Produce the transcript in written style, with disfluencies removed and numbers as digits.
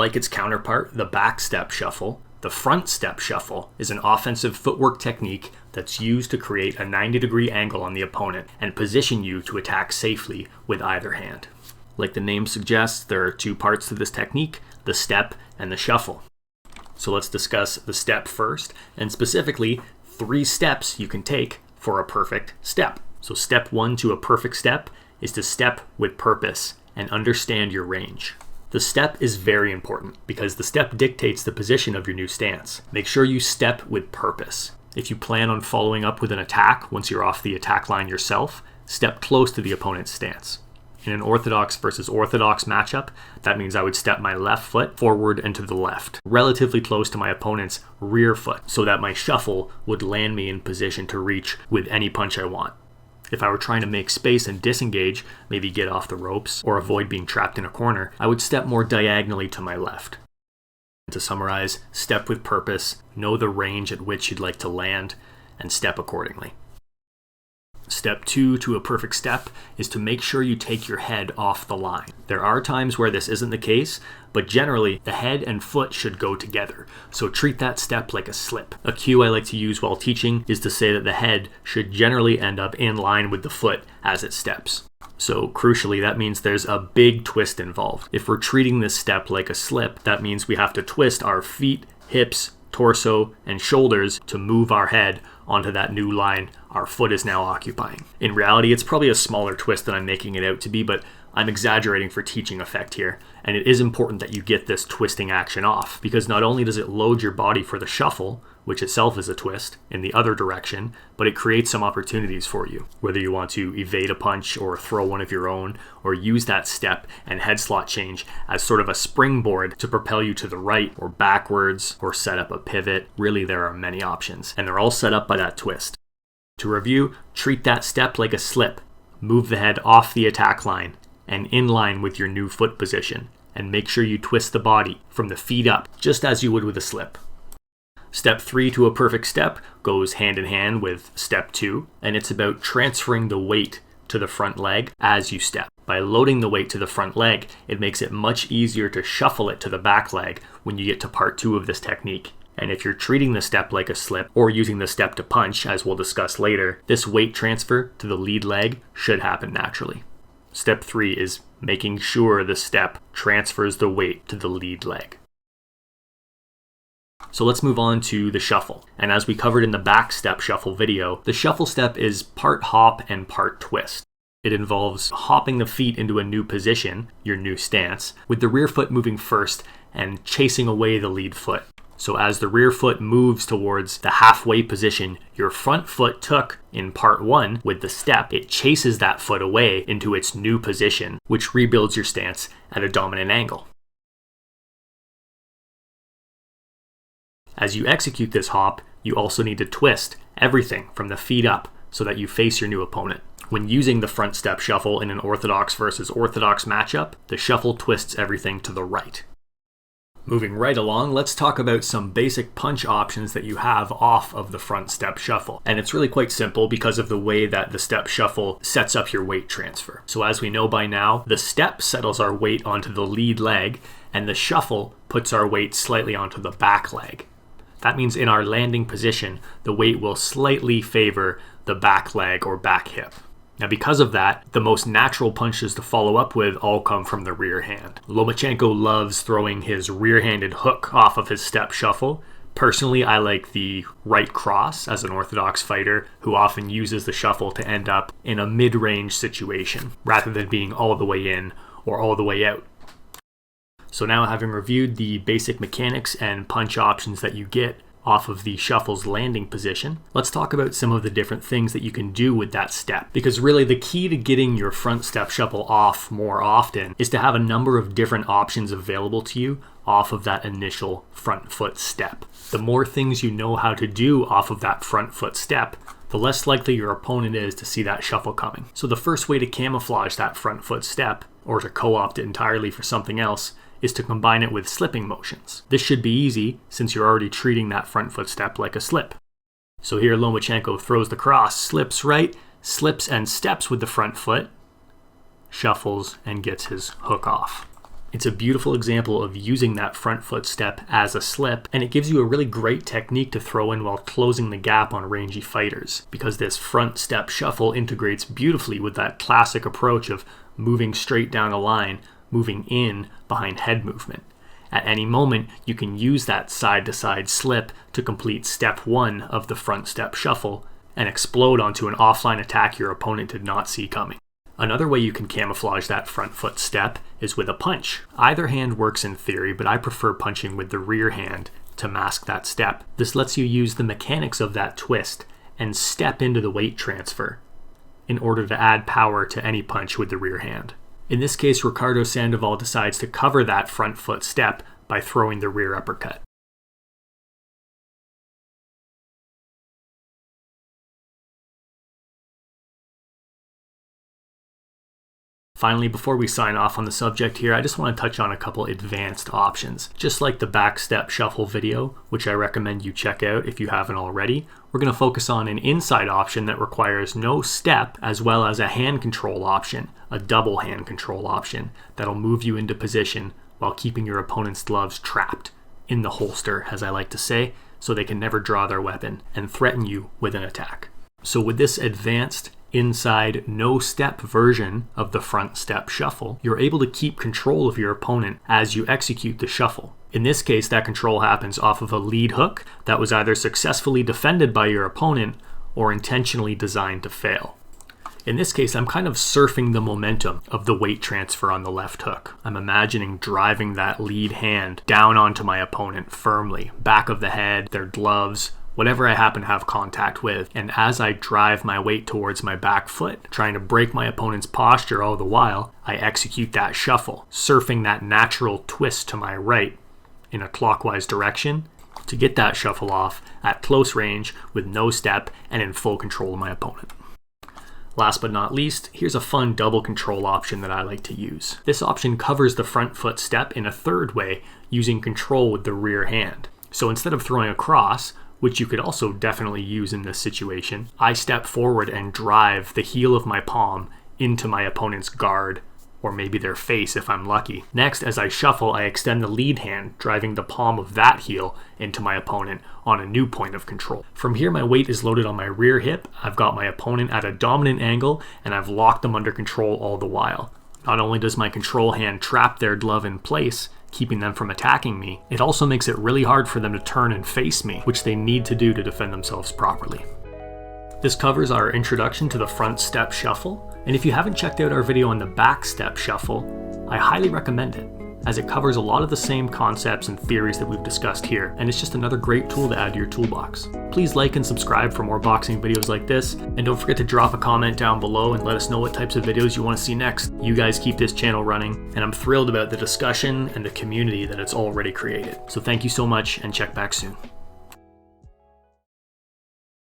Like its counterpart, the back step shuffle, the front step shuffle is an offensive footwork technique that's used to create a 90-degree angle on the opponent and position you to attack safely with either hand. Like the name suggests, there are two parts to this technique, the step and the shuffle. So let's discuss the step first, and specifically 3 steps you can take for a perfect step. So step 1 to a perfect step is to step with purpose and understand your range. The step is very important because the step dictates the position of your new stance. Make sure you step with purpose. If you plan on following up with an attack once you're off the attack line yourself, step close to the opponent's stance. In an orthodox versus orthodox matchup, that means I would step my left foot forward and to the left, relatively close to my opponent's rear foot, so that my shuffle would land me in position to reach with any punch I want. If I were trying to make space and disengage, maybe get off the ropes or avoid being trapped in a corner, I would step more diagonally to my left. To summarize, step with purpose, know the range at which you'd like to land, and step accordingly. Step 2 to a perfect step is to make sure you take your head off the line. There are times where this isn't the case, but generally the head and foot should go together, so treat that step like a slip. A cue I like to use while teaching is to say that the head should generally end up in line with the foot as it steps. So crucially, that means there's a big twist involved. If we're treating this step like a slip, that means we have to twist our feet, hips, torso, and shoulders to move our head onto that new line our foot is now occupying. In reality, it's probably a smaller twist than I'm making it out to be, but I'm exaggerating for teaching effect here. And it is important that you get this twisting action off, because not only does it load your body for the shuffle, which itself is a twist, in the other direction, but it creates some opportunities for you. Whether you want to evade a punch or throw one of your own, or use that step and head slot change as sort of a springboard to propel you to the right or backwards or set up a pivot. Really, there are many options, and they're all set up by that twist. To review, treat that step like a slip. Move the head off the attack line and in line with your new foot position, and make sure you twist the body from the feet up, just as you would with a slip. Step 3 to a perfect step goes hand in hand with step 2, and it's about transferring the weight to the front leg as you step. By loading the weight to the front leg, it makes it much easier to shuffle it to the back leg when you get to part 2 of this technique. And if you're treating the step like a slip or using the step to punch, as we'll discuss later, this weight transfer to the lead leg should happen naturally. Step 3 is making sure the step transfers the weight to the lead leg. So let's move on to the shuffle. And as we covered in the back step shuffle video, the shuffle step is part hop and part twist. It involves hopping the feet into a new position, your new stance, with the rear foot moving first and chasing away the lead foot. So as the rear foot moves towards the halfway position your front foot took in part 1 with the step, it chases that foot away into its new position, which rebuilds your stance at a dominant angle. As you execute this hop, you also need to twist everything from the feet up so that you face your new opponent. When using the front step shuffle in an orthodox versus orthodox matchup, the shuffle twists everything to the right. Moving right along, let's talk about some basic punch options that you have off of the front step shuffle. And it's really quite simple because of the way that the step shuffle sets up your weight transfer. So as we know by now, the step settles our weight onto the lead leg, and the shuffle puts our weight slightly onto the back leg. That means in our landing position, the weight will slightly favor the back leg or back hip. Now because of that, the most natural punches to follow up with all come from the rear hand. Lomachenko loves throwing his rear-handed hook off of his step shuffle. Personally, I like the right cross as an orthodox fighter who often uses the shuffle to end up in a mid-range situation rather than being all the way in or all the way out. So now, having reviewed the basic mechanics and punch options that you get off of the shuffle's landing position, let's talk about some of the different things that you can do with that step. Because really the key to getting your front step shuffle off more often is to have a number of different options available to you off of that initial front foot step. The more things you know how to do off of that front foot step, the less likely your opponent is to see that shuffle coming. So the first way to camouflage that front foot step, or to co-opt it entirely for something else, is to combine it with slipping motions. This should be easy since you're already treating that front foot step like a slip. So here Lomachenko throws the cross, slips right, slips and steps with the front foot, shuffles and gets his hook off. It's a beautiful example of using that front foot step as a slip, and it gives you a really great technique to throw in while closing the gap on rangy fighters, because this front step shuffle integrates beautifully with that classic approach of moving straight down a line, moving in behind head movement. At any moment, you can use that side-to-side slip to complete step 1 of the front step shuffle and explode onto an offline attack your opponent did not see coming. Another way you can camouflage that front foot step is with a punch. Either hand works in theory, but I prefer punching with the rear hand to mask that step. This lets you use the mechanics of that twist and step into the weight transfer in order to add power to any punch with the rear hand. In this case, Ricardo Sandoval decides to cover that front foot step by throwing the rear uppercut. Finally, before we sign off on the subject here, I just want to touch on a couple advanced options. Just like the back step shuffle video, which I recommend you check out if you haven't already, we're going to focus on an inside option that requires no step, as well as a hand control option, a double hand control option, that'll move you into position while keeping your opponent's gloves trapped in the holster, as I like to say, so they can never draw their weapon and threaten you with an attack. So with this advanced inside no step version of the front step shuffle, you're able to keep control of your opponent as you execute the shuffle. In this case, that control happens off of a lead hook that was either successfully defended by your opponent or intentionally designed to fail. In this case, I'm kind of surfing the momentum of the weight transfer on the left hook. I'm imagining driving that lead hand down onto my opponent firmly, back of the head, their gloves, whatever I happen to have contact with, and as I drive my weight towards my back foot, trying to break my opponent's posture all the while, I execute that shuffle, surfing that natural twist to my right in a clockwise direction to get that shuffle off at close range with no step and in full control of my opponent. Last but not least, here's a fun double control option that I like to use. This option covers the front foot step in a third way using control with the rear hand. So instead of throwing across, which you could also definitely use in this situation, I step forward and drive the heel of my palm into my opponent's guard, or maybe their face if I'm lucky. Next, as I shuffle, I extend the lead hand, driving the palm of that heel into my opponent on a new point of control. From here, my weight is loaded on my rear hip, I've got my opponent at a dominant angle, and I've locked them under control all the while. Not only does my control hand trap their glove in place, keeping them from attacking me, it also makes it really hard for them to turn and face me, which they need to do to defend themselves properly. This covers our introduction to the front step shuffle, and if you haven't checked out our video on the back step shuffle, I highly recommend it, as it covers a lot of the same concepts and theories that we've discussed here, and it's just another great tool to add to your toolbox. Please like and subscribe for more boxing videos like this, and don't forget to drop a comment down below and let us know what types of videos you want to see next. You guys keep this channel running, and I'm thrilled about the discussion and the community that it's already created. So thank you so much, and check back soon.